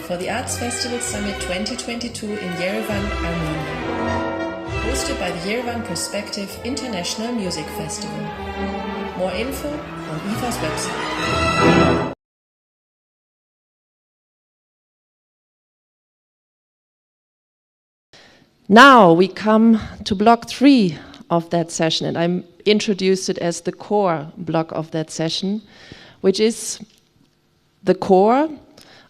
for the Arts Festival Summit 2022 in Yerevan, Armenia. Hosted by the Yerevan Perspective International Music Festival. More info on EFA's website. Now we come to block 3 of that session, and I introduced it as the core block of that session, which is the core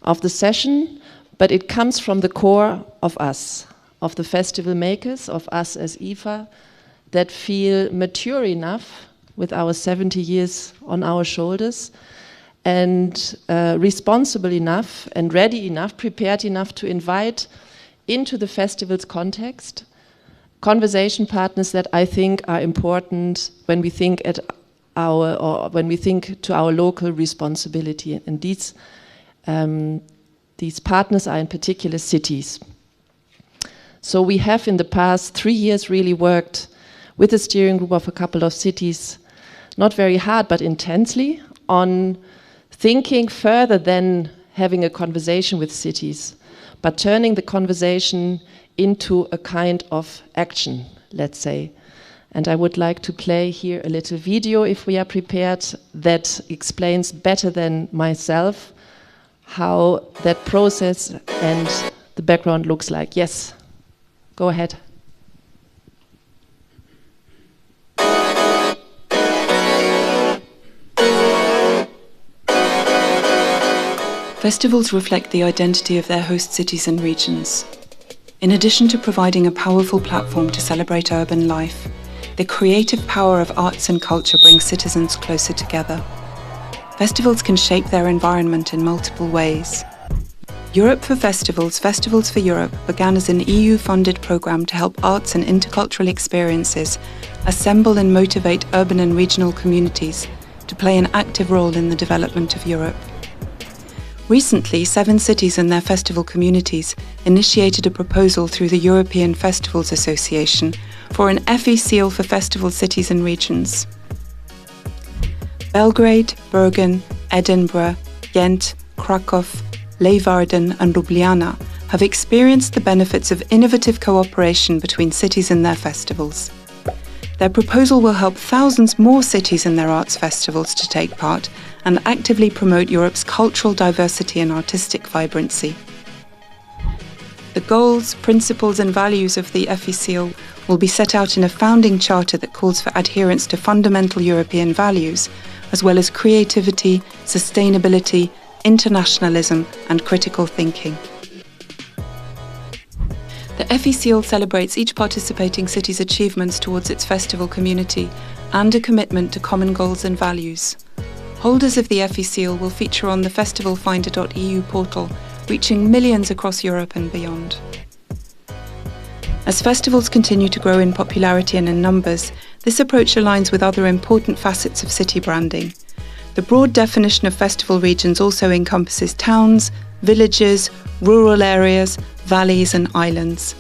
of the session, but it comes from the core of us, of the festival makers, of us as EFA, that feel mature enough with our 70 years on our shoulders and responsible enough and ready enough, prepared enough to invite into the festival's context conversation partners that I think are important when we think to our local responsibility. And these partners are in particular cities. So we have in the past 3 years really worked with a steering group of a couple of cities, not very hard but intensely, on thinking further than having a conversation with cities, but turning the conversation into a kind of action, let's say. And I would like to play here a little video, if we are prepared, that explains better than myself how that process and the background looks like. Yes, go ahead. Festivals reflect the identity of their host cities and regions. In addition to providing a powerful platform to celebrate urban life, the creative power of arts and culture brings citizens closer together. Festivals can shape their environment in multiple ways. Europe for Festivals, Festivals for Europe began as an EU-funded programme to help arts and intercultural experiences assemble and motivate urban and regional communities to play an active role in the development of Europe. Recently, 7 cities and their festival communities initiated a proposal through the European Festivals Association for an EFFE seal for festival cities and regions. Belgrade, Bergen, Edinburgh, Ghent, Krakow, Leeuwarden and Ljubljana have experienced the benefits of innovative cooperation between cities and their festivals. Their proposal will help thousands more cities and their arts festivals to take part and actively promote Europe's cultural diversity and artistic vibrancy. The goals, principles and values of the EFFE seal will be set out in a founding charter that calls for adherence to fundamental European values, as well as creativity, sustainability, internationalism and critical thinking. The EFFE seal celebrates each participating city's achievements towards its festival community and a commitment to common goals and values. Holders of the EFFE seal will feature on the festivalfinder.eu portal, reaching millions across Europe and beyond. As festivals continue to grow in popularity and in numbers, this approach aligns with other important facets of city branding. The broad definition of festival regions also encompasses towns, villages, rural areas, valleys and islands.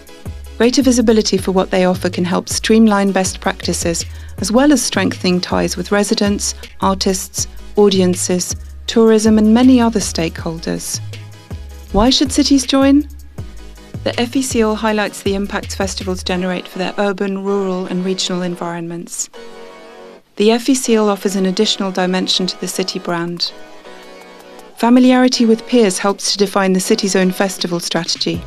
Greater visibility for what they offer can help streamline best practices, as well as strengthening ties with residents, artists, audiences, tourism and many other stakeholders. Why should cities join? The EFFE seal highlights the impacts festivals generate for their urban, rural and regional environments. The EFFE seal offers an additional dimension to the city brand. Familiarity with peers helps to define the city's own festival strategy.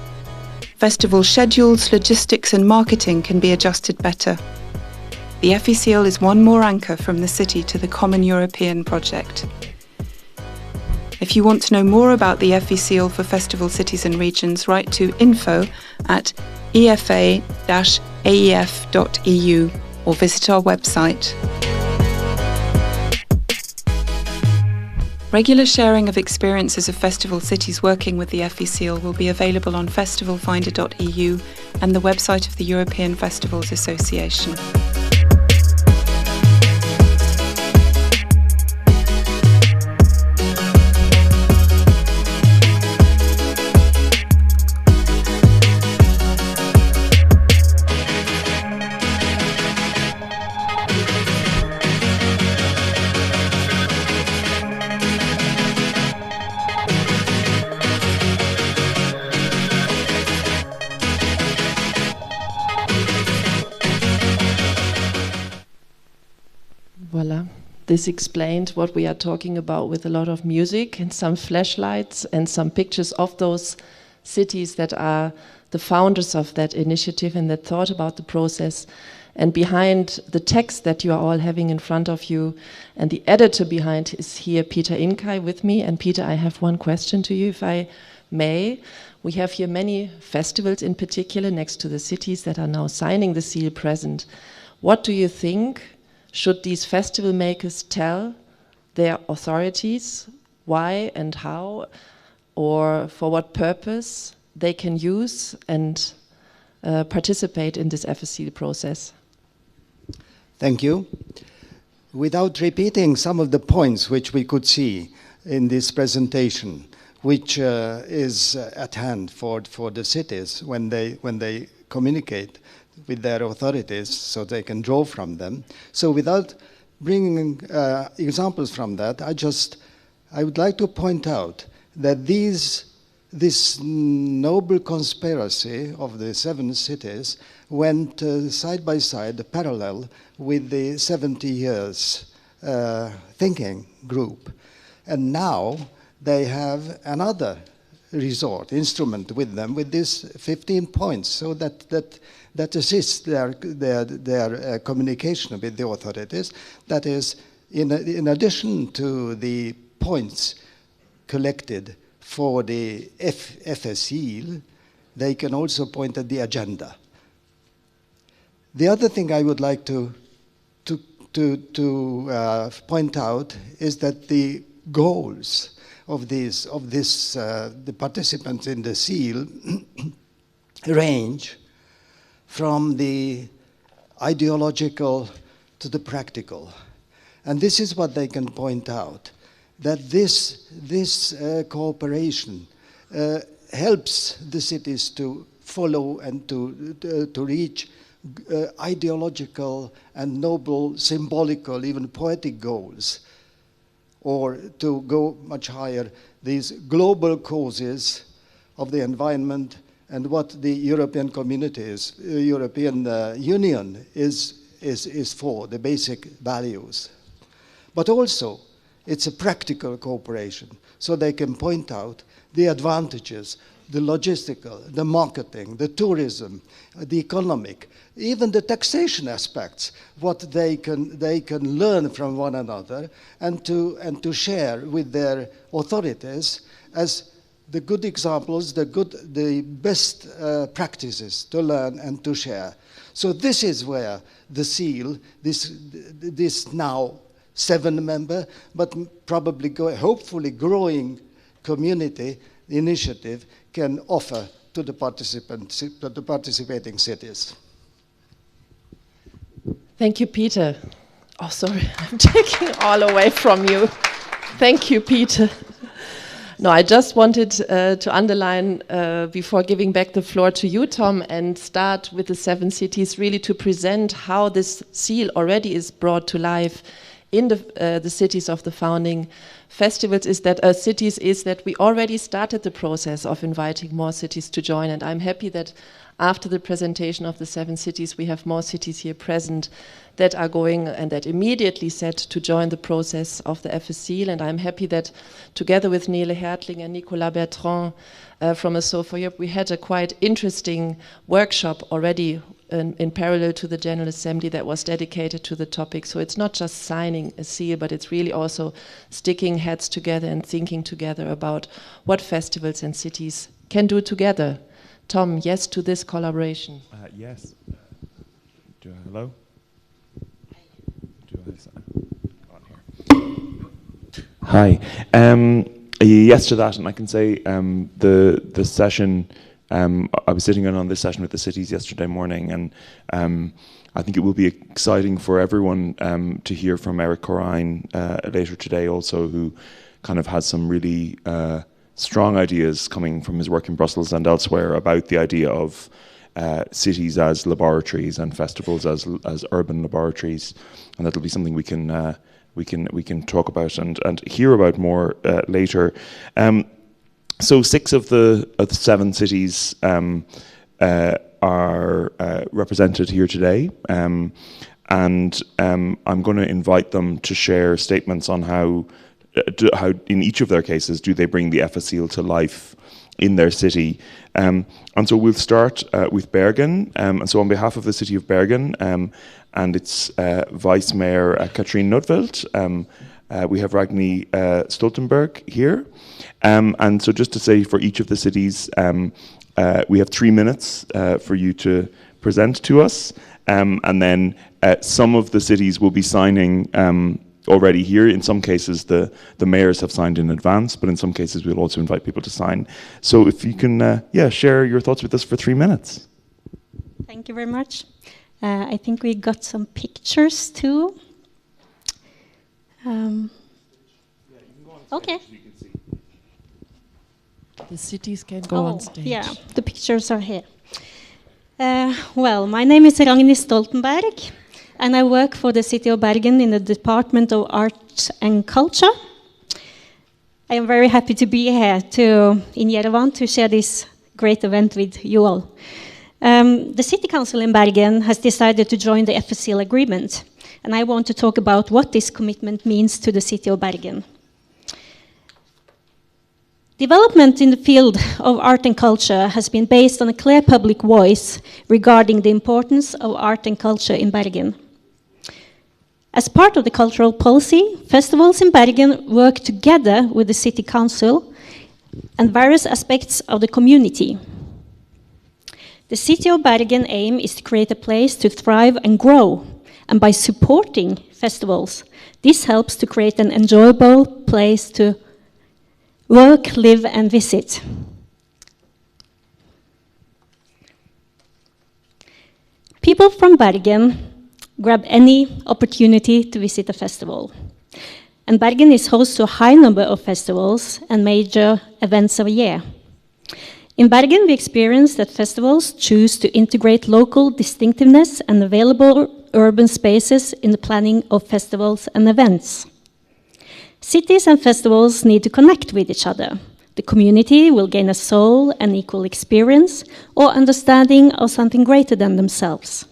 Festival schedules, logistics and marketing can be adjusted better. The EFFE seal is one more anchor from the city to the common European project. If you want to know more about the EFFE seal for festival cities and regions, write to info@efa-aef.eu or visit our website. Regular sharing of experiences of festival cities working with the EFFE seal will be available on festivalfinder.eu and the website of the European Festivals Association. this explained what we are talking about with a lot of music and some flashlights and some pictures of those cities that are the founders of that initiative and that thought about the process. And behind the text that you are all having in front of you, and the editor behind is here, Peter Inkai, with me. And Peter, I have one question to you, if I may. We have here many festivals in particular next to the cities that are now signing the seal present. What do you think should these festival makers tell their authorities, why and how, or for what purpose they can use and participate in this EFFE seal process? Thank you. Without repeating some of the points which we could see in this presentation, which is at hand for the cities when they communicate with their authorities, so they can draw from them. So without bringing examples from that, I would like to point out that this noble conspiracy of the 7 cities went side by side, parallel with the 70 years thinking group. And now they have another instrument with them, with these 15 points, so that assists their communication with the authorities. That is, in addition to the points collected for the EFFE seal, they can also point at the agenda. The other thing I would like to point out is that the goals of the participants in the seal range from the ideological to the practical. And this is what they can point out, that this cooperation helps the cities to follow and to reach ideological and noble, symbolical, even poetic goals, or to go much higher, these global causes of the environment and what the European communities, European Union is for, the basic values. But also, it's a practical cooperation, so they can point out the advantages, the logistical, the marketing, the tourism, the economic, even the taxation aspects, what they can learn from one another and to share with their authorities as the good examples, the best practices to learn and to share. So this is where the seal, this now 7-member, but probably hopefully growing community initiative can offer to the participating cities. Thank you, Peter. Oh, sorry, I'm taking all away from you. Thank you, Peter. No, I just wanted to underline, before giving back the floor to you, Tom, and start with the 7 cities, really to present how this seal already is brought to life in the cities of the founding festivals, is that we already started the process of inviting more cities to join, and I'm happy that after the presentation of the 7 cities, we have more cities here present that are going and that immediately set to join the process of the EFFE seal. And I'm happy that together with Nele Hertling and Nicolas Bertrand from ASSO for Europe, we had a quite interesting workshop already in parallel to the General Assembly that was dedicated to the topic. So it's not just signing a seal, but it's really also sticking heads together and thinking together about what festivals and cities can do together. Tom, yes to this collaboration? Yes. Hello? Hi. Yes to that, and I can say the session, I was sitting in on this session with the cities yesterday morning, and I think it will be exciting for everyone to hear from Eric Corrine later today also, who kind of has some really strong ideas coming from his work in Brussels and elsewhere about the idea of cities as laboratories and festivals as urban laboratories, and that'll be something we can talk about and hear about more later. So 6 of the 7 cities are represented here today, and I'm going to invite them to share statements on how in each of their cases do they bring the EFFE seal to life in their city. And so we'll start with Bergen. And so on behalf of the city of Bergen and its Vice Mayor Katrien Notveld, we have Ragni Stoltenberg here. And so just to say, for each of the cities, we have 3 minutes for you to present to us. And then some of the cities will be signing already here. In some cases, the mayors have signed in advance, but in some cases, we'll also invite people to sign. So if you can, share your thoughts with us for 3 minutes. Thank you very much. I think we got some pictures too. Okay. The cities can go on stage. Yeah, the pictures are here. Well, my name is Ragni Stoltenberg, and I work for the city of Bergen in the Department of Arts and Culture. I am very happy to be here in Yerevan to share this great event with you all. The City Council in Bergen has decided to join the EFFE seal agreement, and I want to talk about what this commitment means to the city of Bergen. Development in the field of art and culture has been based on a clear public voice regarding the importance of art and culture in Bergen. As part of the cultural policy, festivals in Bergen work together with the City Council and various aspects of the community. The City of Bergen aim is to create a place to thrive and grow, and by supporting festivals, this helps to create an enjoyable place to work, live, and visit. People from Bergen grab any opportunity to visit a festival. And Bergen is host to a high number of festivals and major events of a year. In Bergen, we experience that festivals choose to integrate local distinctiveness and available urban spaces in the planning of festivals and events. Cities and festivals need to connect with each other. The community will gain a soul and equal experience or understanding of something greater than themselves.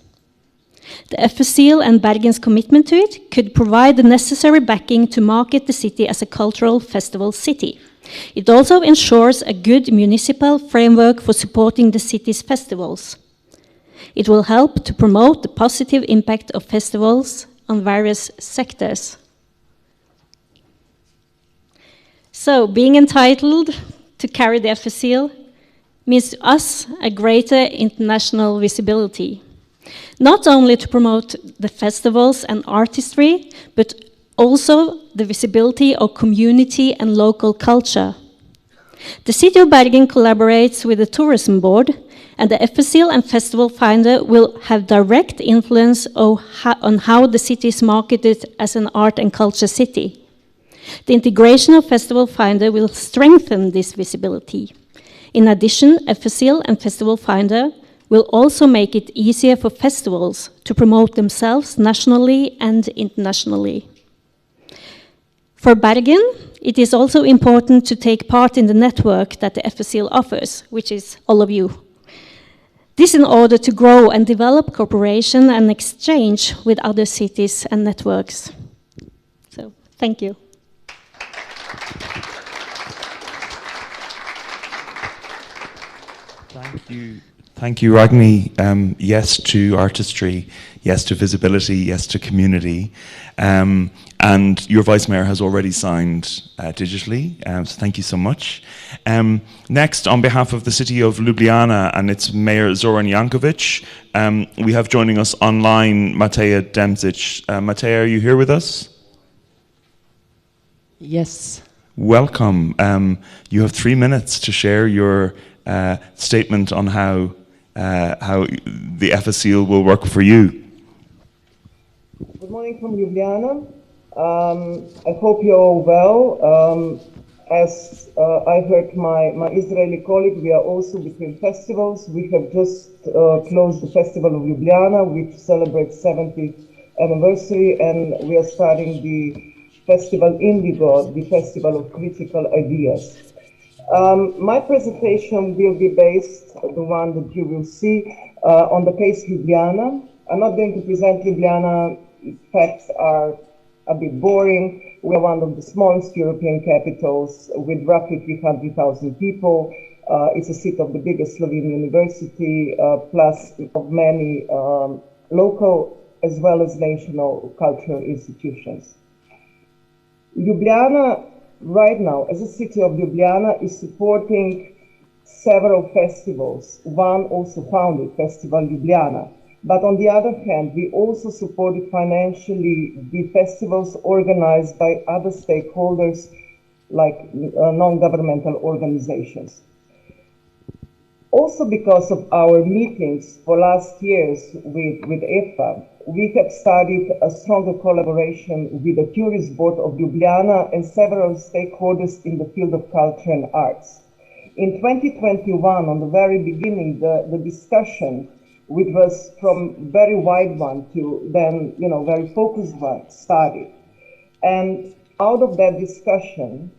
The EFFE seal and Bergen's commitment to it could provide the necessary backing to market the city as a cultural festival city. It also ensures a good municipal framework for supporting the city's festivals. It will help to promote the positive impact of festivals on various sectors. So, being entitled to carry the EFFE seal means to us a greater international visibility, not only to promote the festivals and artistry, but also the visibility of community and local culture. The City of Bergen collaborates with the Tourism Board, and the EFFE seal and Festival Finder will have direct influence on how the city is marketed as an art and culture city. The integration of Festival Finder will strengthen this visibility. In addition, EFFE seal and Festival Finder will also make it easier for festivals to promote themselves nationally and internationally. For Bergen, it is also important to take part in the network that the EFFE seal offers, which is all of you. This in order to grow and develop cooperation and exchange with other cities and networks. So, thank you. Thank you, Ragni. Yes to artistry, yes to visibility, yes to community. And your Vice Mayor has already signed digitally, so thank you so much. Next, on behalf of the City of Ljubljana and its Mayor Zoran Jankovic, we have joining us online Mateja Demzic. Mateja, are you here with us? Yes. Welcome. You have 3 minutes to share your statement on how the EFFE seal will work for you. Good morning from Ljubljana. I hope you're all well. As I heard my Israeli colleague, we are also between festivals. We have just closed the Festival of Ljubljana, which celebrates 70th anniversary, and we are starting the Festival Indigo, the Festival of Critical Ideas. My presentation will be based, the one that you will see, on the case Ljubljana. I'm not going to present Ljubljana. Facts are a bit boring. We are one of the smallest European capitals with roughly 300,000 people. It's a seat of the biggest Slovene university, plus of many local as well as national cultural institutions. Ljubljana, right now, as a city of Ljubljana, is supporting several festivals. One also founded, Festival Ljubljana. But on the other hand, we also supported financially the festivals organized by other stakeholders like non-governmental organizations. Also because of our meetings for last years with EFFE, we have started a stronger collaboration with the Tourist Board of Ljubljana and several stakeholders in the field of culture and arts. In 2021, on the very beginning, the discussion, which was from very wide one to then, very focused one, started. And out of that discussion,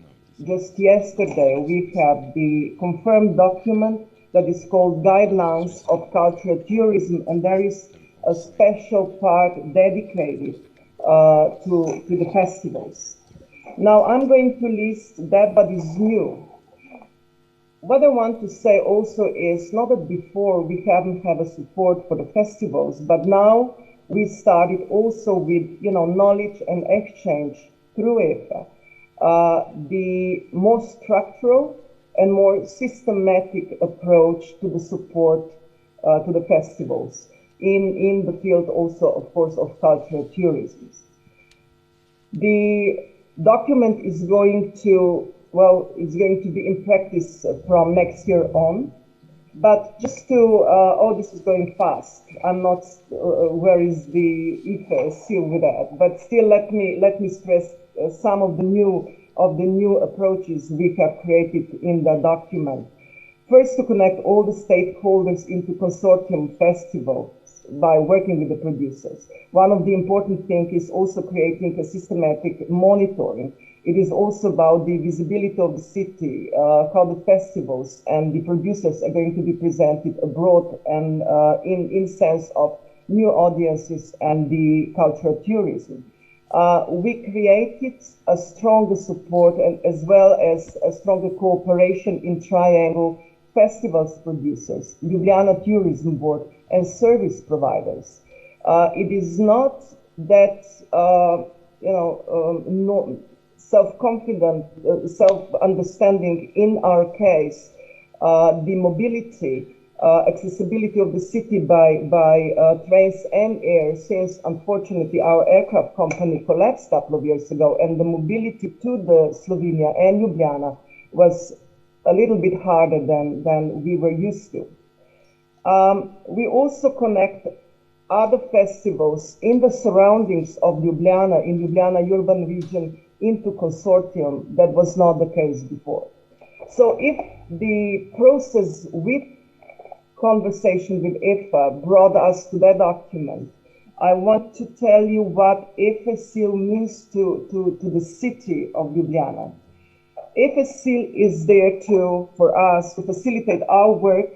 just yesterday, we have the confirmed document that is called Guidelines of Cultural Tourism, and there is a special part dedicated to the festivals. Now, I'm going to list that what is new. What I want to say also is not that before we haven't had a support for the festivals, but now we started also with knowledge and exchange through EFA, the more structural and more systematic approach to the support to the festivals in the field also, of course, of cultural tourism. The document is going to it's going to be in practice from next year on. But just to, this is going fast. I'm not, where is the EFA seal with that? But still, let me stress some of the new approaches we have created in the document. First, to connect all the stakeholders into consortium festivals by working with the producers. One of the important things is also creating a systematic monitoring. It is also about the visibility of the city, how the festivals and the producers are going to be presented abroad and in sense of new audiences and the cultural tourism. We created a stronger support and as well as a stronger cooperation in triangle festivals producers, Ljubljana Tourism Board and service providers. It is not that, self-confident, self-understanding in our case, the mobility, accessibility of the city by trains and air, since unfortunately our aircraft company collapsed a couple of years ago, and the mobility to the Slovenia and Ljubljana was a little bit harder than we were used to. We also connect other festivals in the surroundings of Ljubljana, in Ljubljana urban region, into consortium. That was not the case before. So if the process with conversation with EFA brought us to that document, I want to tell you what EFA seal means to the city of Ljubljana. EFA seal is there for us to facilitate our work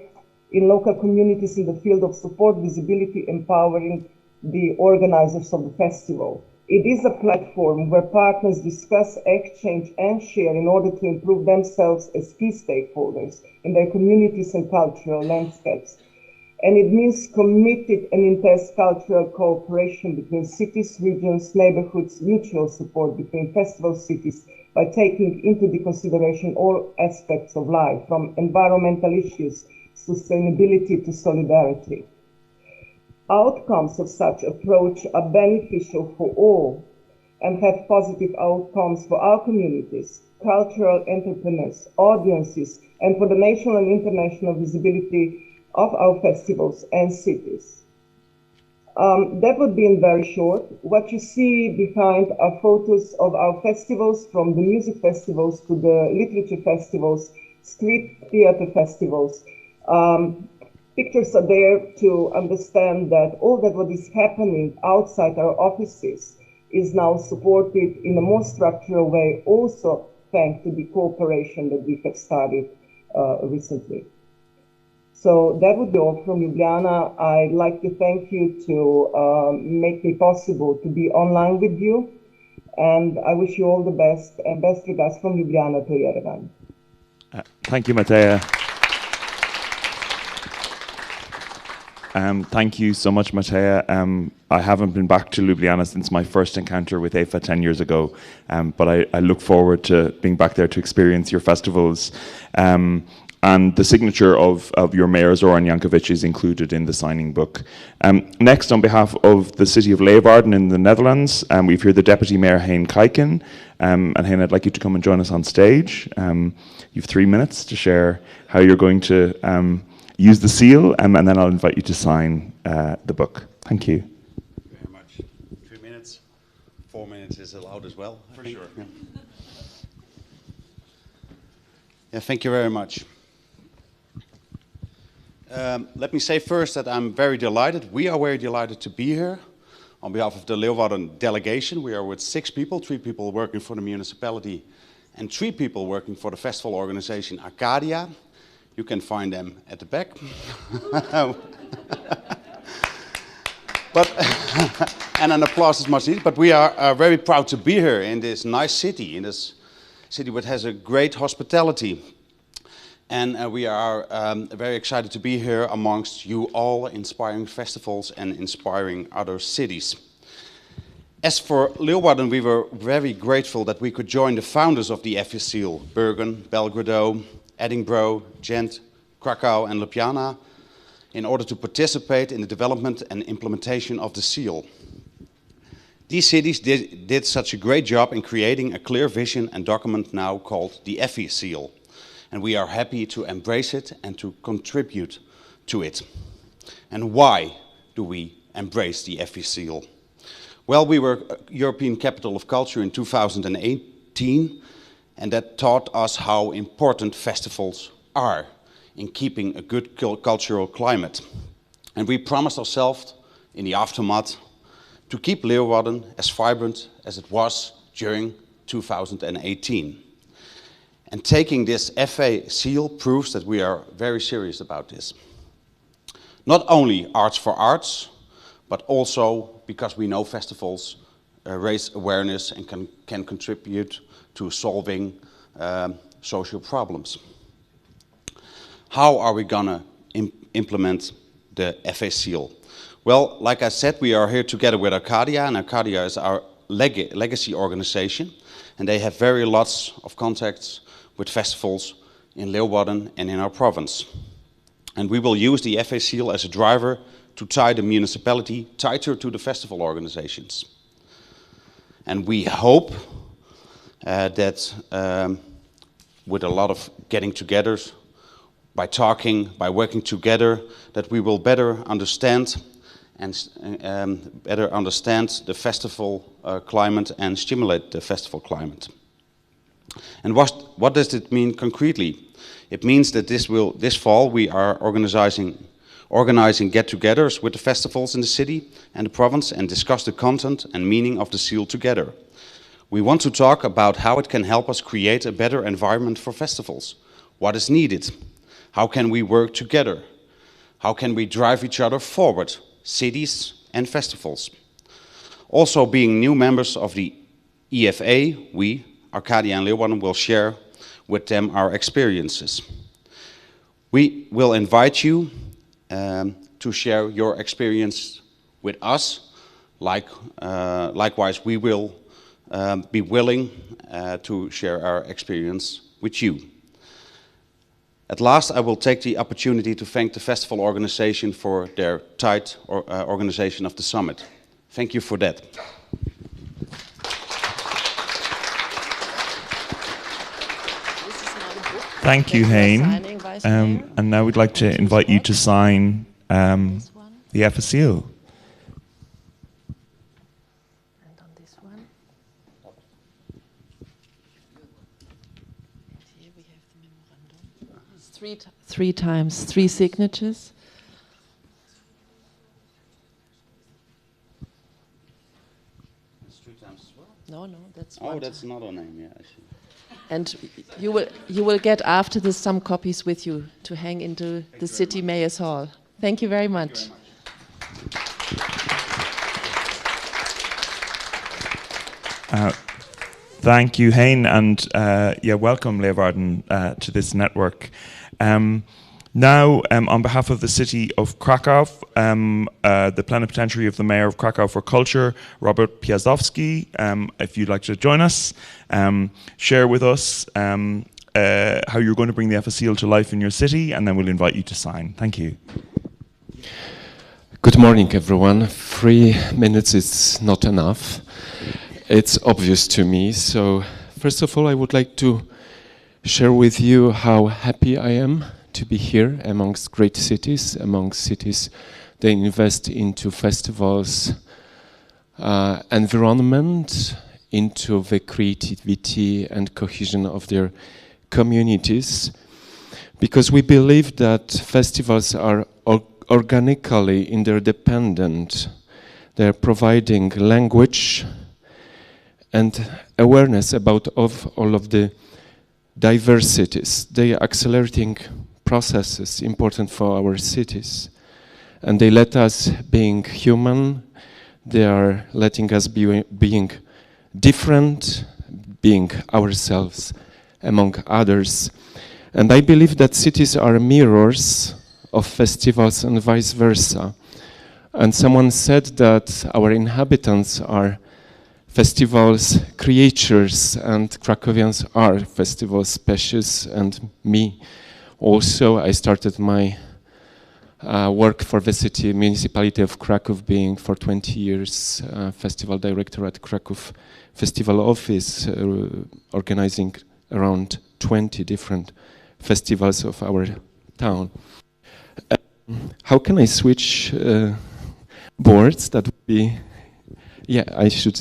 in local communities in the field of support, visibility, empowering the organizers of the festival. It is a platform where partners discuss, exchange, and share in order to improve themselves as key stakeholders in their communities and cultural landscapes. And it means committed and intense cultural cooperation between cities, regions, neighborhoods, mutual support between festival cities by taking into the consideration all aspects of life, from environmental issues, sustainability to solidarity. Outcomes of such approach are beneficial for all and have positive outcomes for our communities, cultural entrepreneurs, audiences, and for the national and international visibility of our festivals and cities. That would be in very short. What you see behind are photos of our festivals, from the music festivals to the literature festivals, street theater festivals. Pictures are there to understand that all that what is happening outside our offices is now supported in a more structural way, also thanks to the cooperation that we have started recently. So that would be all from Ljubljana. I'd like to thank you to make it possible to be online with you. And I wish you all the best, and best regards from Ljubljana to Yerevan. Thank you, Mateja. Thank you so much, Mateja. I haven't been back to Ljubljana since my first encounter with EFA 10 years ago, but I look forward to being back there to experience your festivals. And the signature of your mayor, Zoran Jankovic, is included in the signing book. Next, on behalf of the city of Leeuwarden in the Netherlands, we've here the Deputy Mayor, Hein Kijken. And Hein, I'd like you to come and join us on stage. You have 3 minutes to share how you're going to use the seal, and then I'll invite you to sign the book. Thank you. Thank you very much. 3 minutes, 4 minutes is allowed as well. For sure. Yeah, thank you very much. Let me say first that I'm very delighted. We are very delighted to be here. On behalf of the Leeuwarden delegation, we are with 6 people, 3 people working for the municipality and 3 people working for the festival organization Arcadia. You can find them at the back. And an applause is much needed. But we are very proud to be here in this nice city, which has a great hospitality. And we are very excited to be here amongst you all, inspiring festivals and inspiring other cities. As for Leeuwarden, we were very grateful that we could join the founders of the EFFE seal, Bergen, Belgrade, Edinburgh, Ghent, Krakow and Ljubljana, in order to participate in the development and implementation of the seal. These cities did such a great job in creating a clear vision and document now called the EFFE seal. And we are happy to embrace it and to contribute to it. And why do we embrace the EFFE seal? Well, we were European Capital of Culture in 2018, and that taught us how important festivals are in keeping a good cultural climate. And we promised ourselves in the aftermath to keep Leeuwarden as vibrant as it was during 2018. And taking this EFFE seal proves that we are very serious about this. Not only arts for arts, but also because we know festivals raise awareness and can contribute to solving social problems. How are we gonna implement the EFFE seal? Well, like I said, we are here together with Arcadia, and Arcadia is our legacy organization, and they have very lots of contacts with festivals in Leeuwarden and in our province. And we will use the EFFE seal as a driver to tie the municipality tighter to the festival organizations. And we hope that with a lot of getting togethers, by talking, by working together, that we will better understand the festival climate and stimulate the festival climate. And what does it mean concretely? It means that this fall we are organizing get-togethers with the festivals in the city and the province and discuss the content and meaning of the seal together. We want to talk about how it can help us create a better environment for festivals. What is needed? How can we work together? How can we drive each other forward, cities and festivals? Also, being new members of the EFA, we, Arcadia and Leeuwarden, will share with them our experiences. We will invite you to share your experience with us. Likewise, we will be willing to share our experience with you. At last, I will take the opportunity to thank the festival organization for their tight organization of the summit. Thank you for that. Thank you, Hein. And now we'd like to invite you to sign the EFFE seal. And on this one. And here we have the memorandum. It's three times, 3 signatures. It's 3 times as well? No, that's one. one. Oh, that's another name, yeah, I see. And you will get after this some copies with you to hang into the City Mayor's Hall. Thank you very much. Thank you, Hein, and welcome, Leeuwarden, to this network. Now, on behalf of the City of Krakow, the Plenipotentiary of the Mayor of Krakow for Culture, Robert Piasowski, if you'd like to join us, share with us how you're going to bring the EFFE seal to life in your city, and then we'll invite you to sign. Thank you. Good morning, everyone. 3 minutes is not enough. It's obvious to me. So, first of all, I would like to share with you how happy I am to be here amongst great cities, amongst cities that invest into festivals, environment, into the creativity and cohesion of their communities, because we believe that festivals are organically interdependent. They're providing language and awareness about all of the diversities. They are accelerating processes important for our cities, and they let us being human. They are letting us being different, being ourselves among others. And I believe that cities are mirrors of festivals and vice versa. And someone said that our inhabitants are festivals creatures, and Krakowians are festival species, and me also. I started my work for the city municipality of Krakow, being for 20 years festival director at Krakow Festival Office, organizing around 20 different festivals of our town. How can I switch boards? That would be, yeah, I should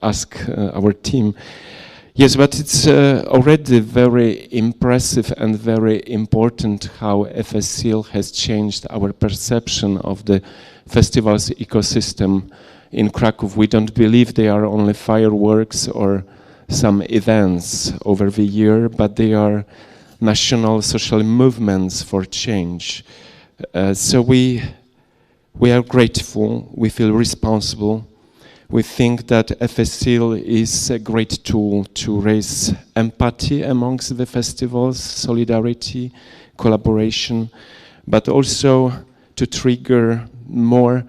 ask our team. Yes, but it's already very impressive and very important how EFFE seal has changed our perception of the festival's ecosystem in Krakow. We don't believe they are only fireworks or some events over the year, but they are national social movements for change. So we are grateful, we feel responsible. We think that EFFE seal is a great tool to raise empathy amongst the festivals, solidarity, collaboration, but also to trigger more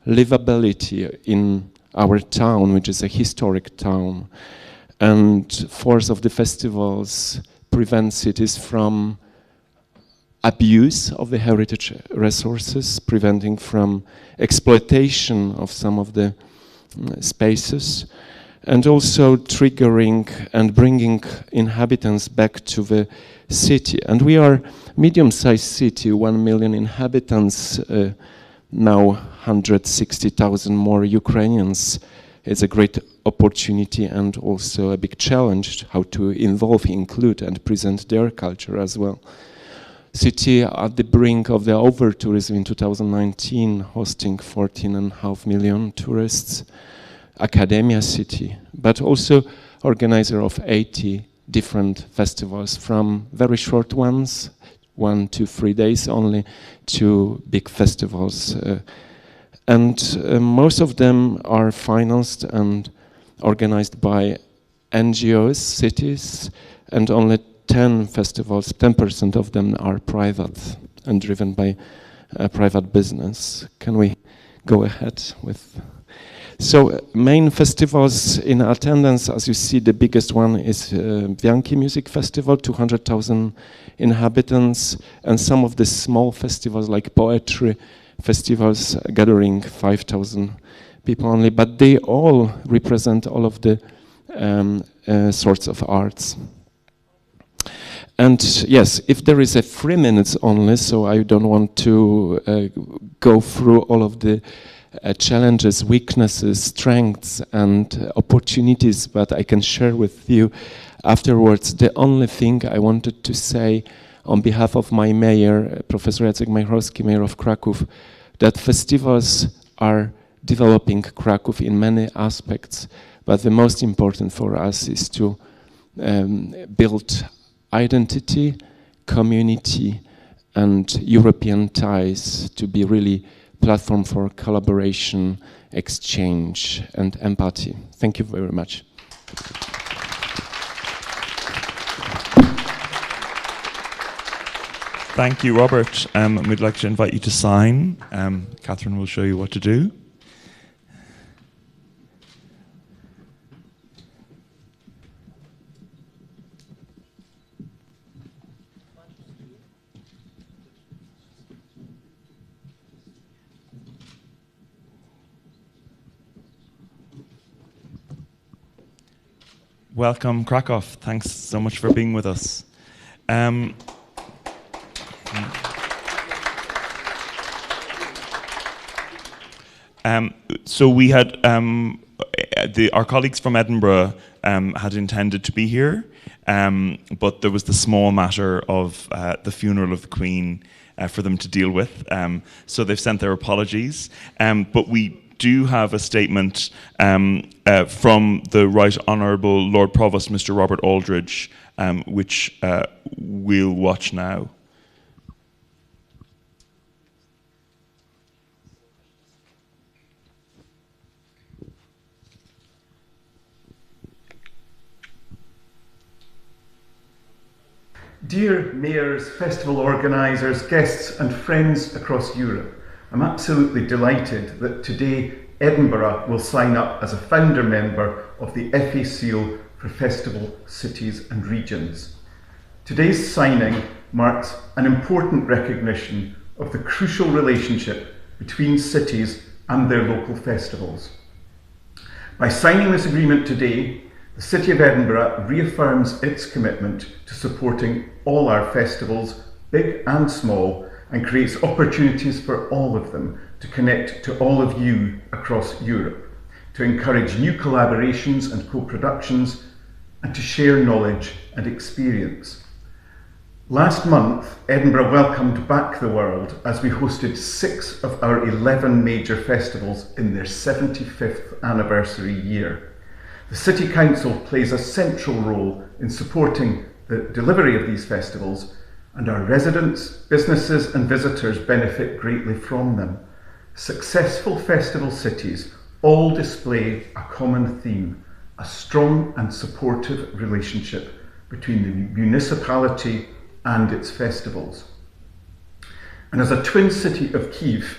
livability in our town, which is a historic town. And force of the festivals prevent cities from abuse of the heritage resources, preventing from exploitation of some of the spaces, and also triggering and bringing inhabitants back to the city. And we are medium-sized city, 1 million inhabitants, now 160,000 more Ukrainians. It's a great opportunity and also a big challenge how to involve, include, and present their culture as well. City at the brink of the over-tourism in 2019, hosting 14.5 million tourists. Academia city, but also organizer of 80 different festivals, from very short ones, 1 to 3 days only, to big festivals. And most of them are financed and organized by NGOs, cities, and only 10 festivals, 10% of them are private and driven by private business. Can we go ahead with... So main festivals in attendance, as you see, the biggest one is Bianchi Music Festival, 200,000 inhabitants, and some of the small festivals like poetry festivals gathering 5,000 people only, but they all represent all of the sorts of arts. And yes, if there is a 3 minutes only, so I don't want to go through all of the challenges, weaknesses, strengths, and opportunities, but I can share with you afterwards. The only thing I wanted to say on behalf of my mayor, Professor Jacek Majchrowski, mayor of Krakow, that festivals are developing Krakow in many aspects, but the most important for us is to build identity, community, and European ties to be really platform for collaboration, exchange, and empathy. Thank you very much. Thank you, Robert. We'd like to invite you to sign. Catherine will show you what to do. Welcome, Krakow. Thanks so much for being with us. So we had our colleagues from Edinburgh had intended to be here, but there was the small matter of the funeral of the Queen for them to deal with. So they've sent their apologies, but we do have a statement from the Right Honourable Lord Provost, Mr. Robert Aldridge, which we'll watch now. Dear mayors, festival organisers, guests and friends across Europe, I'm absolutely delighted that today Edinburgh will sign up as a founder member of the EFFE seal for festival cities and regions. Today's signing marks an important recognition of the crucial relationship between cities and their local festivals. By signing this agreement today, the City of Edinburgh reaffirms its commitment to supporting all our festivals, big and small, and creates opportunities for all of them to connect to all of you across Europe, to encourage new collaborations and co-productions, and to share knowledge and experience. Last month, Edinburgh welcomed back the world as we hosted 6 of our 11 major festivals in their 75th anniversary year. The City Council plays a central role in supporting the delivery of these festivals, and our residents, businesses and visitors benefit greatly from them. Successful festival cities all display a common theme, a strong and supportive relationship between the municipality and its festivals. And as a twin city of Kyiv,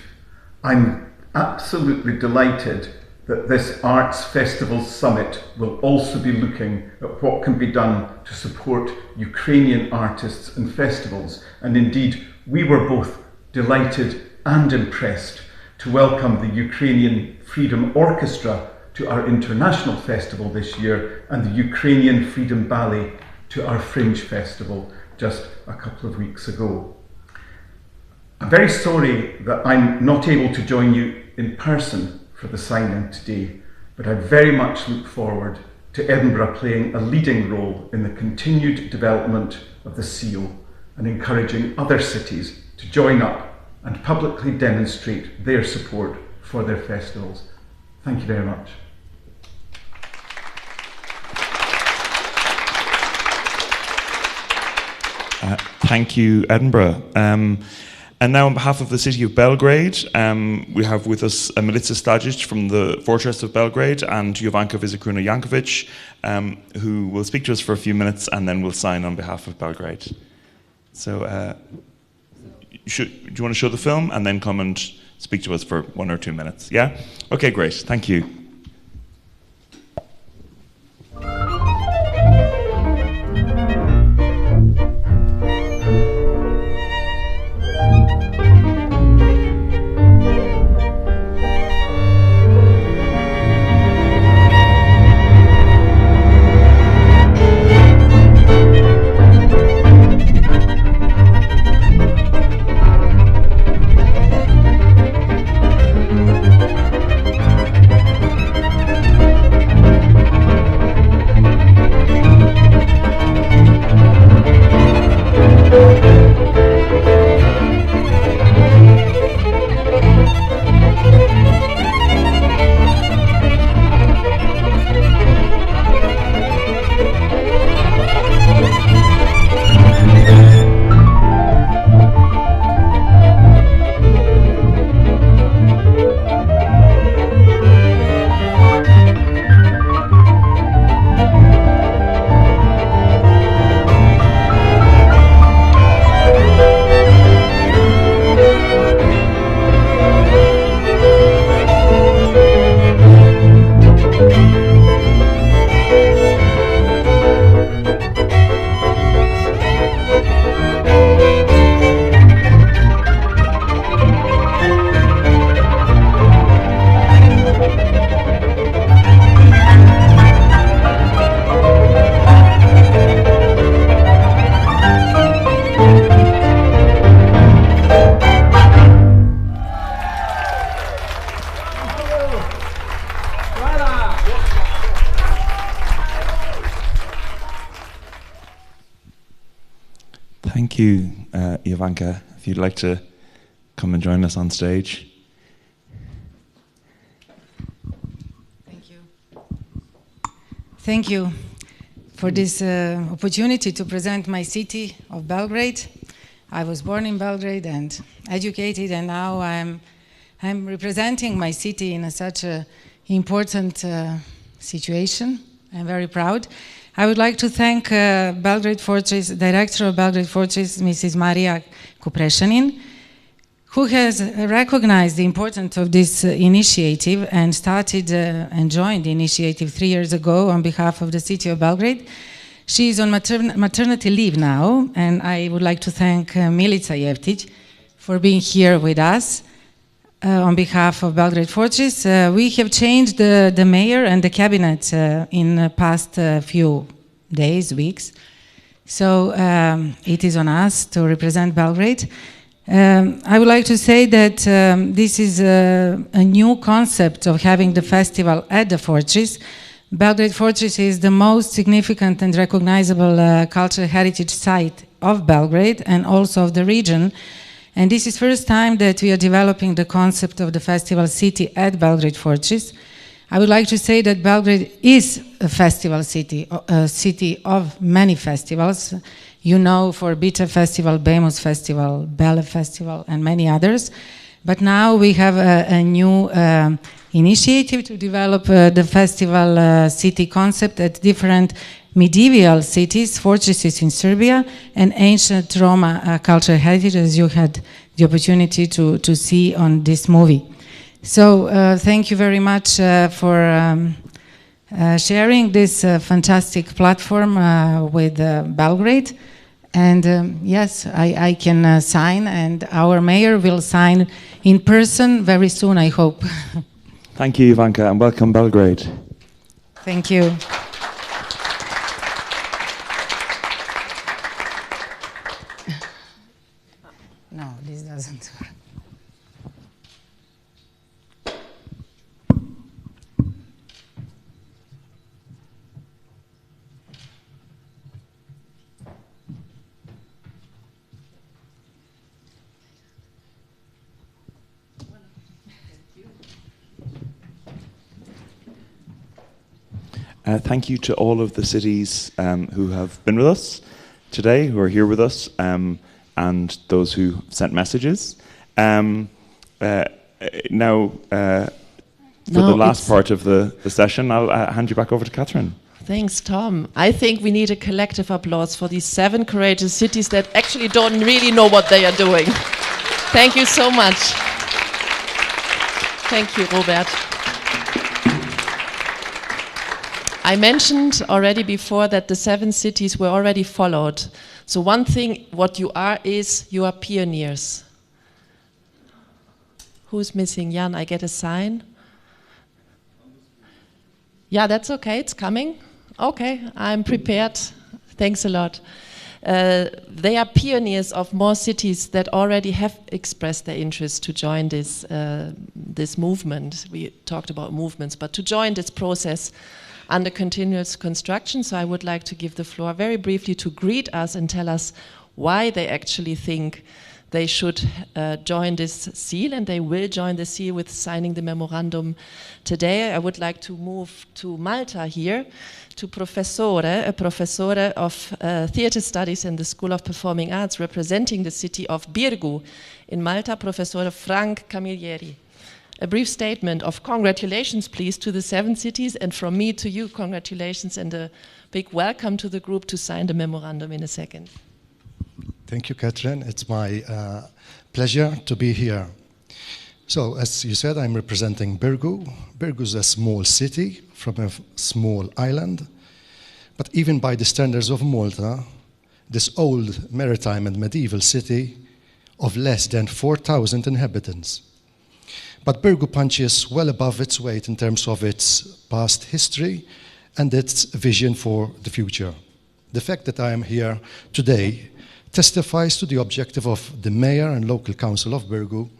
I'm absolutely delighted that this Arts Festivals Summit will also be looking at what can be done to support Ukrainian artists and festivals. And indeed, we were both delighted and impressed to welcome the Ukrainian Freedom Orchestra to our international festival this year and the Ukrainian Freedom Ballet to our Fringe Festival just a couple of weeks ago. I'm very sorry that I'm not able to join you in person for the signing today, but I very much look forward to Edinburgh playing a leading role in the continued development of the seal and encouraging other cities to join up and publicly demonstrate their support for their festivals. Thank you very much. Thank you, Edinburgh. And now on behalf of the city of Belgrade, we have with us Milica Stajic from the Fortress of Belgrade and Jovanka Vizakruna Jankovic, who will speak to us for a few minutes and then we'll sign on behalf of Belgrade. So do you want to show the film and then come and speak to us for 1 or 2 minutes? Yeah? Okay, great. Thank you. you, Jovanka. If you'd like to come and join us on stage. Thank you. Thank you for this opportunity to present my city of Belgrade. I was born in Belgrade and educated, and now I'm representing my city in such an important situation. I'm very proud. I would like to thank Belgrade Fortress, Director of Belgrade Fortress, Mrs. Marija Kupreshanin, who has recognized the importance of this initiative and started and joined the initiative 3 years ago on behalf of the city of Belgrade. She is on maternity leave now, and I would like to thank Milica Jeftić for being here with us on behalf of Belgrade Fortress. We have changed the mayor and the cabinet in the past few days, weeks. So it is on us to represent Belgrade. I would like to say that this is a new concept of having the festival at the fortress. Belgrade Fortress is the most significant and recognizable cultural heritage site of Belgrade and also of the region. And this is the first time that we are developing the concept of the festival city at Belgrade Fortress. I would like to say that Belgrade is a festival city, a city of many festivals. You know, for Bita Festival, Bemus Festival, Belle Festival, and many others. But now we have a new initiative to develop the festival city concept at different medieval cities, fortresses in Serbia, and ancient Roma cultural heritage, as you had the opportunity to see on this movie. So thank you very much for sharing this fantastic platform with Belgrade. And yes, I can sign, and our mayor will sign in person very soon, I hope. Thank you, Jovanka, and welcome Belgrade. Thank you. No, this doesn't work. Thank you to all of the cities who have been with us today, who are here with us, and those who sent messages. Now, for the last part of the session, I'll hand you back over to Catherine. Thanks, Tom. I think we need a collective applause for these 7 courageous cities that actually don't really know what they are doing. Thank you so much. Thank you, Robert. I mentioned already before that the 7 cities were already followed. So one thing, what you are is, you are pioneers. Who's missing? Jan, I get a sign. Yeah, that's okay, it's coming. Okay, I'm prepared. Thanks a lot. They are pioneers of more cities that already have expressed their interest to join this, this movement. We talked about movements, but to join this process under continuous construction. So I would like to give the floor very briefly to greet us and tell us why they actually think they should join this seal, and they will join the seal with signing the memorandum today. I would like to move to Malta here, to a professore of theatre studies in the School of Performing Arts, representing the city of Birgu in Malta, Professor Frank Camilleri. A brief statement of congratulations, please, to the 7 cities, and from me to you, congratulations and a big welcome to the group to sign the memorandum in a second. Thank you, Catherine. It's my pleasure to be here. So, as you said, I'm representing Birgu. Birgu is a small city from a small island, but even by the standards of Malta, this old maritime and medieval city of less than 4,000 inhabitants. But Birgu punches well above its weight in terms of its past history and its vision for the future. The fact that I am here today testifies to the objective of the Mayor and Local Council of Birgu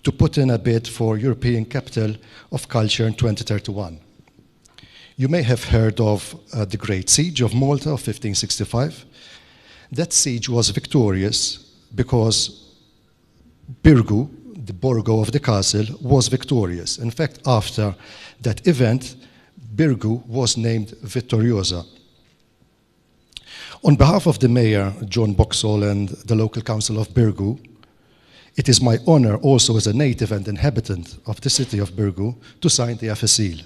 to put in a bid for European Capital of Culture in 2031. You may have heard of the Great Siege of Malta of 1565, That siege was victorious because Birgu, the Borgo of the castle, was victorious. In fact, after that event, Birgu was named Vittoriosa. On behalf of the mayor, John Boxall, and the local council of Birgu, it is my honor also as a native and inhabitant of the city of Birgu to sign the EFFE seal,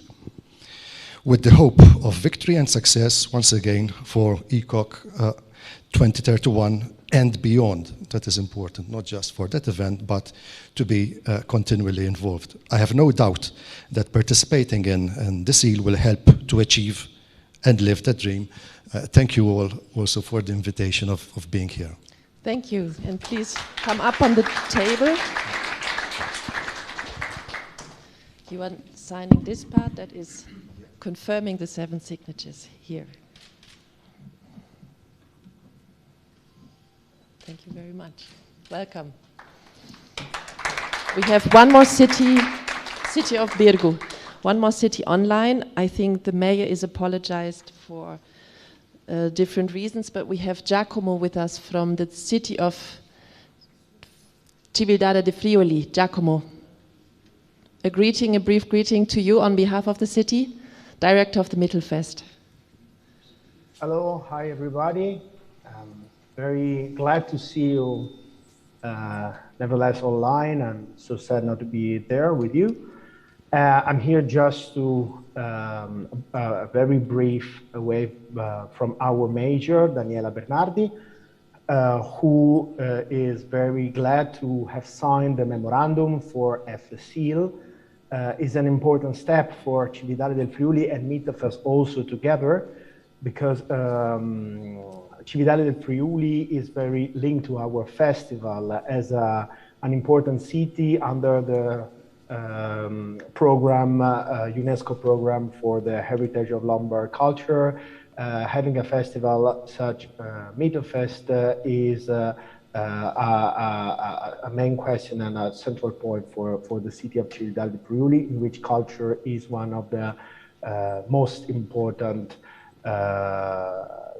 with the hope of victory and success once again for ECOC 2031 and beyond. That is important, not just for that event, but to be continually involved. I have no doubt that participating in the seal will help to achieve and live that dream. Thank you all also for the invitation of being here. Thank you, and please come up on the table. You are signing this part that is confirming the 7 signatures here. Thank you very much. Welcome. We have one more city of Birgu. One more city online. I think the mayor is apologized for different reasons, but we have Giacomo with us from the city of Cividale de Friuli. Giacomo, a brief greeting to you on behalf of the city, director of the Mittelfest. Hello, hi everybody. Very glad to see you nevertheless online. I'm so sad not to be there with you. I'm here just to a very brief away from our major, Daniela Bernardi, who is very glad to have signed the memorandum for EFFE seal. Is an important step for Cividale del Friuli and Mittelfest also together, because Cividale del Friuli is very linked to our festival as an important city under the program, UNESCO program for the heritage of Lombard culture. Having a festival such Mittelfest is a main question and a central point for the city of Cividale de Friuli, in which culture is one of the most important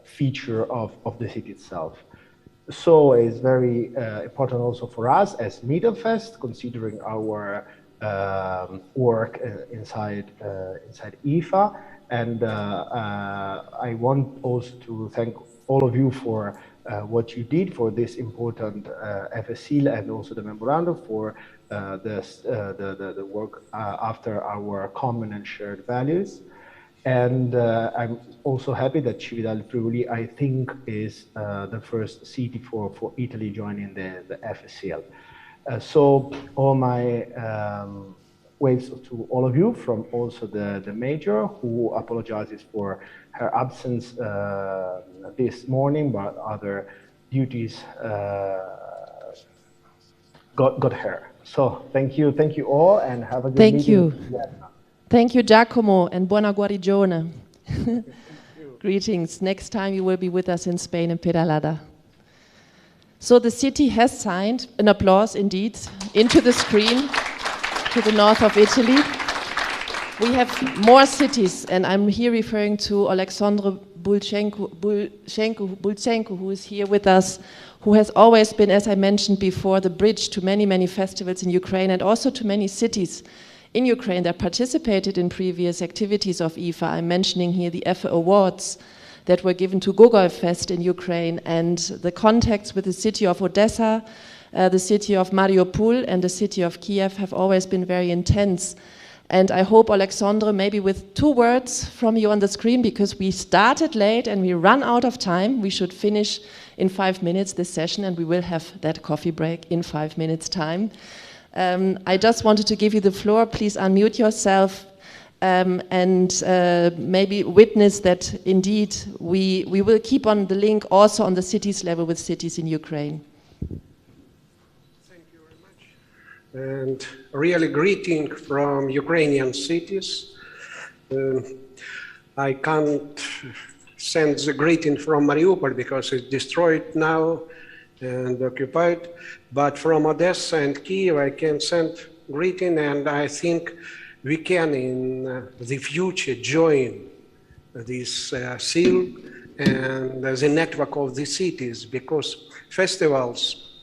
feature of the city itself. So it's very important also for us as Mittelfest, considering our work inside EFA, and I want also to thank all of you for what you did for this important EFFE seal, and also the memorandum for the work after our common and shared values. And I'm also happy that Cividale Friuli, I think, is the first city for Italy joining the EFFE seal. So all my waves to all of you, from also the major, who apologizes for her absence this morning, but other duties got her. So thank you all, and have a good meeting. Thank you. Thank you, Giacomo, and buona guarigione. Greetings. Next time you will be with us in Spain, in Peralada. So the city has signed, an applause indeed, into the screen to the north of Italy. We have more cities, and I'm here referring to Alexandra Bulchenko, who is here with us, who has always been, as I mentioned before, the bridge to many, many festivals in Ukraine, and also to many cities in Ukraine that participated in previous activities of EFA. I'm mentioning here the EFFE Awards that were given to Gogol Fest in Ukraine, and the contacts with the city of Odessa, the city of Mariupol, and the city of Kiev have always been very intense. And I hope, Alexandre, maybe with 2 words from you on the screen, because we started late and we run out of time. We should finish in 5 minutes this session, and we will have that coffee break in 5 minutes' time. I just wanted to give you the floor. Please unmute yourself and maybe witness that indeed we will keep on the link also on the cities level with cities in Ukraine. Thank you very much. And really greeting from Ukrainian cities. I can't send the greeting from Mariupol because it's destroyed now and occupied, but from Odessa and Kiev I can send greeting, and I think we can in the future join this seal and the network of the cities, because festivals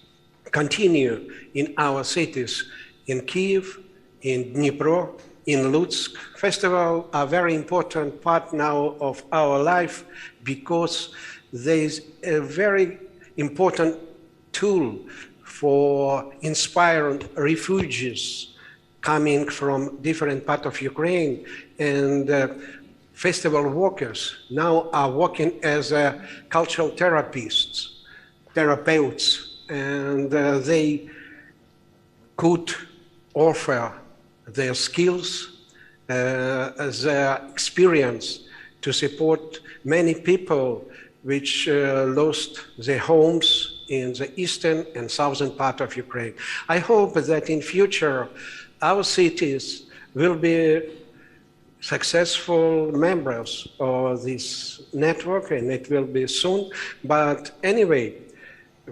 continue in our cities, in Kiev, in Dnipro, in Lutsk. Festivals are a very important part now of our life because there is a very important tool for inspiring refugees coming from different parts of Ukraine, and festival workers now are working as cultural therapists, and they could offer their skills, their experience to support many people which lost their homes in the eastern and southern part of Ukraine. I hope that in future our cities will be successful members of this network, and it will be soon. But anyway,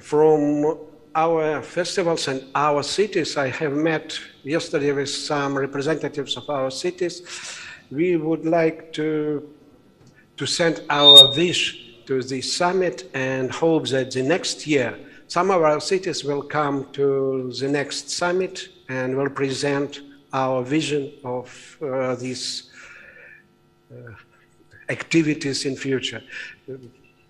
from our festivals and our cities, I have met yesterday with some representatives of our cities. We would like to send our wish to the summit and hope that the next year some of our cities will come to the next summit and will present our vision of these activities in future.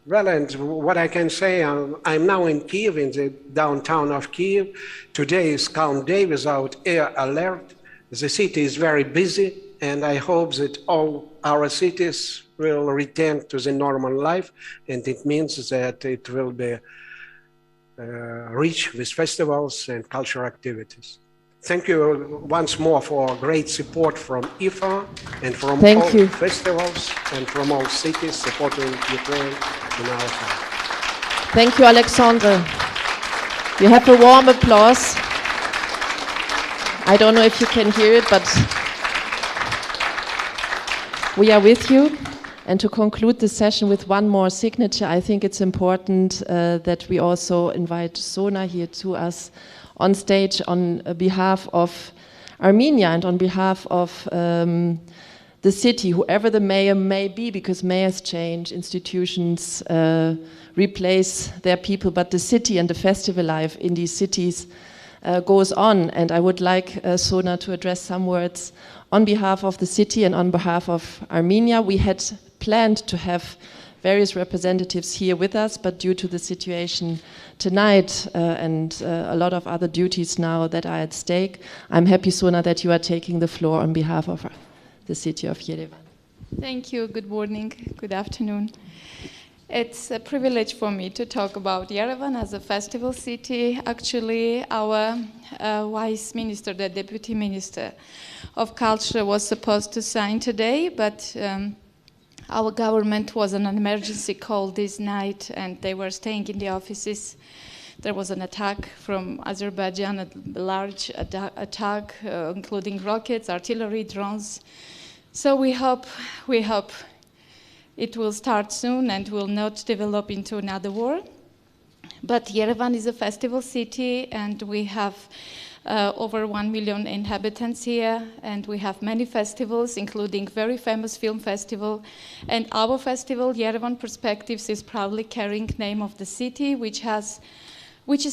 Well, and what I can say, I'm now in Kiev, in the downtown of Kiev. Today is calm day without air alert. The city is very busy, and I hope that all our cities will return to the normal life, and it means that it will be rich with festivals and cultural activities. Thank you once more for great support from EFA and from all festivals and from all cities supporting Ukraine in our time. Thank you, Alexandre. You have a warm applause. I don't know if you can hear it, but we are with you. And to conclude the session with one more signature, I think it's important that we also invite Sona here to us on stage on behalf of Armenia and on behalf of the city, whoever the mayor may be, because mayors change, institutions replace their people, but the city and the festival life in these cities goes on. And I would like Sona to address some words on behalf of the city and on behalf of Armenia. We had planned to have various representatives here with us, but due to the situation tonight and a lot of other duties now that are at stake, I'm happy, Sona, that you are taking the floor on behalf of the city of Yerevan. Thank you. Good morning. Good afternoon. It's a privilege for me to talk about Yerevan as a festival city. Actually, our Vice Minister, the Deputy Minister of Culture, was supposed to sign today, but our government was on an emergency call this night and they were staying in the offices. There was an attack from Azerbaijan, a large attack, including rockets, artillery, drones. So we hope it will start soon and will not develop into another war. But Yerevan is a festival city and we have over 1 million inhabitants here, and we have many festivals, including very famous film festival. And our festival, Yerevan Perspectives, is proudly carrying name of the city, which is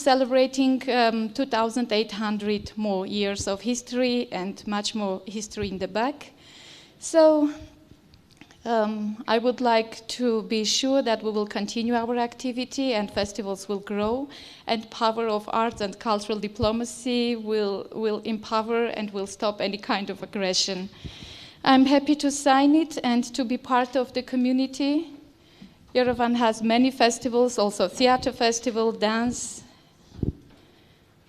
celebrating 2,800 more years of history and much more history in the back. So I would like to be sure that we will continue our activity and festivals will grow, and power of arts and cultural diplomacy will empower and will stop any kind of aggression. I'm happy to sign it and to be part of the community. Yerevan has many festivals, also theater festival, dance.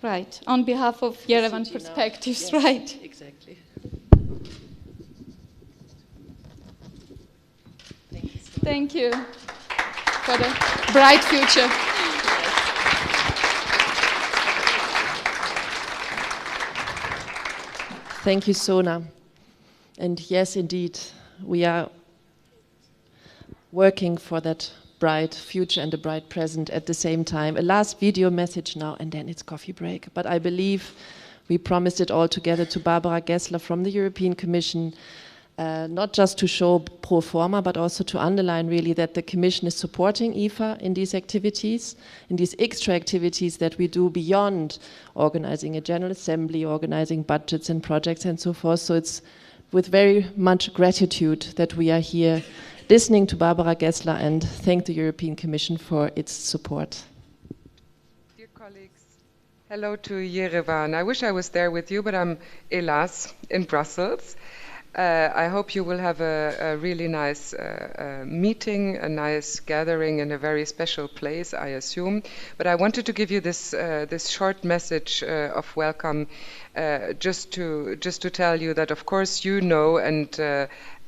Right, on behalf of Yerevan Perspectives, yes, right? Exactly. Thank you for the bright future. Thank you, Sona. And yes, indeed, we are working for that bright future and a bright present at the same time. A last video message now, and then it's coffee break. But I believe we promised it all together to Barbara Gessler from the European Commission. not just to show pro forma, but also to underline really that the Commission is supporting EFA in these activities, in these extra activities that we do beyond organizing a General Assembly, organizing budgets and projects and so forth. So it's with very much gratitude that we are here listening to Barbara Gessler and thank the European Commission for its support. Dear colleagues, hello to Yerevan. I wish I was there with you, but I'm, hélas, in Brussels. I hope you will have a really nice meeting, a nice gathering in a very special place, I assume. But I wanted to give you this this short message of welcome, just to tell you that, of course, you know, and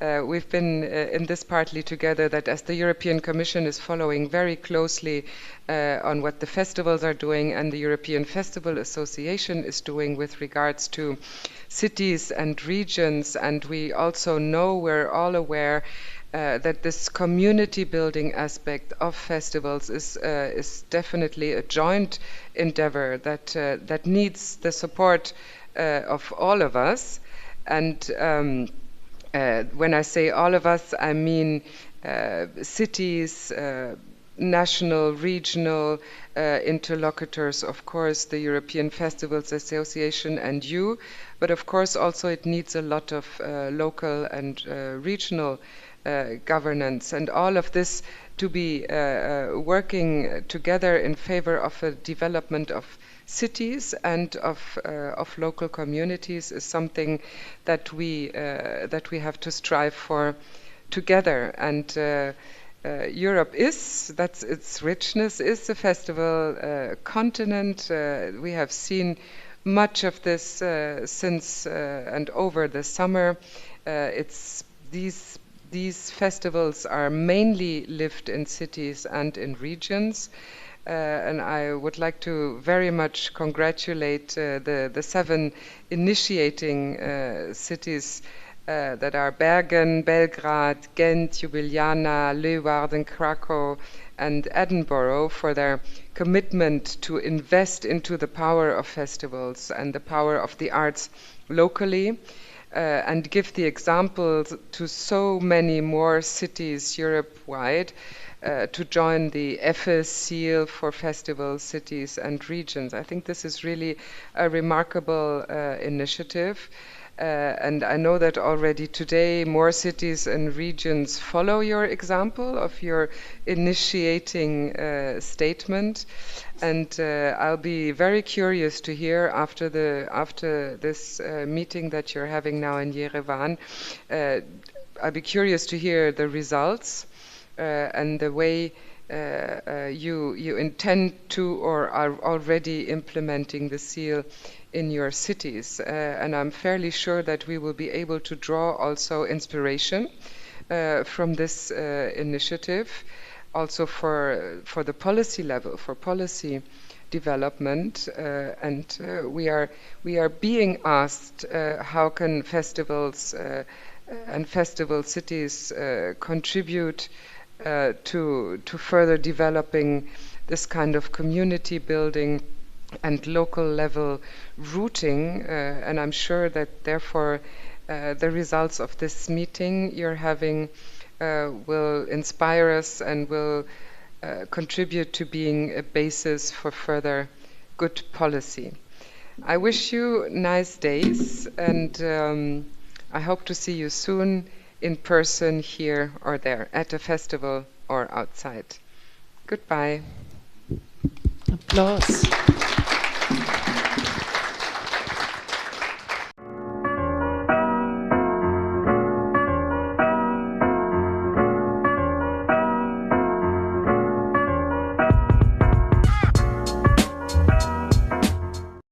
we've been in this partly together, that as the European Commission is following very closely on what the festivals are doing and the European Festival Association is doing with regards to cities and regions, and we also know, we're all aware that this community building aspect of festivals is definitely a joint endeavor that needs the support of all of us. And when I say all of us, I mean cities, national, regional interlocutors, of course, the European Festivals Association and you, but of course also it needs a lot of local and regional governance, and all of this to be working together in favor of a development of cities and of local communities is something that we have to strive for together. And Europe is, that's its richness, is a festival continent. We have seen much of this since and over the summer. It's these festivals are mainly lived in cities and in regions. And I would like to very much congratulate the 7 initiating cities that are Bergen, Belgrade, Ghent, Ljubljana, Leeuwarden, Krakow, and Edinburgh for their commitment to invest into the power of festivals and the power of the arts locally, and give the example to so many more cities Europe-wide to join the EFFE seal for festivals, cities and regions. I think this is really a remarkable initiative. And I know that already today more cities and regions follow your example of your initiating statement. And I'll be very curious to hear after this meeting that you're having now in Yerevan. I'll be curious to hear the results and the way you intend to or are already implementing the seal in your cities, and I'm fairly sure that we will be able to draw also inspiration from this initiative, also for the policy level, for policy development, and we are being asked how can festivals and festival cities contribute to further developing this kind of community building and local level rooting, and I'm sure that therefore the results of this meeting you're having will inspire us and will contribute to being a basis for further good policy. I wish you nice days, and I hope to see you soon in person here or there, at a festival or outside. Goodbye. Applause.